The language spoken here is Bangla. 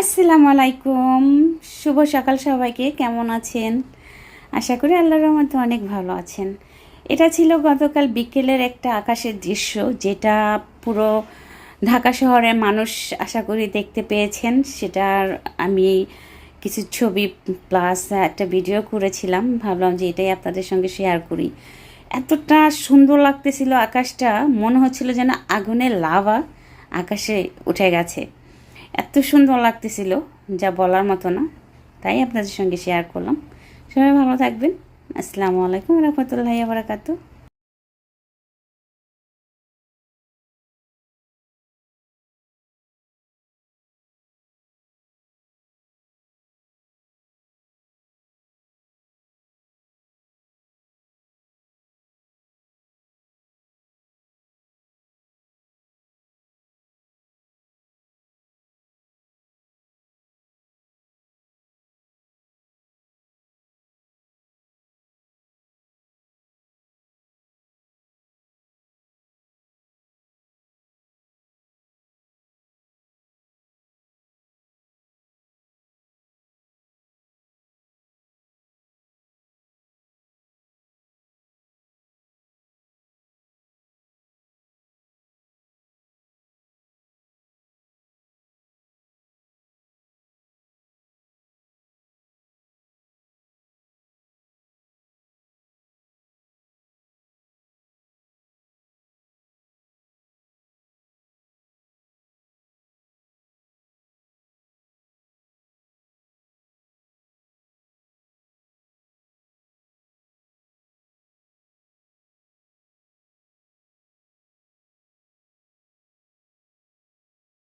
আসসালামু আলাইকুম। শুভ সকাল সবাইকে। কেমন আছেন? আশা করি আল্লাহর রহমতে অনেক ভালো আছেন। এটা ছিল গতকাল বিকেলের একটা আকাশের দৃশ্য, যেটা পুরো ঢাকা শহরের মানুষ আশা করি দেখতে পেয়েছেন। সেটার আমি কিছু ছবি প্লাস একটা ভিডিও করেছিলাম। ভাবলাম যে এটাই আপনাদের সঙ্গে শেয়ার করি। এতটা সুন্দর লাগতেছিল আকাশটা, মনে হচ্ছিল যেন আগুনের লাভা আকাশে উঠে গেছে। এত সুন্দর লাগতেছিল, যা বলার মতো না। তাই আপনাদের সঙ্গে শেয়ার করলাম। সবাই ভালো থাকবেন। আসসালামু আলাইকুম রহমতুল্লাহি ওয়া বারাকাতুহু।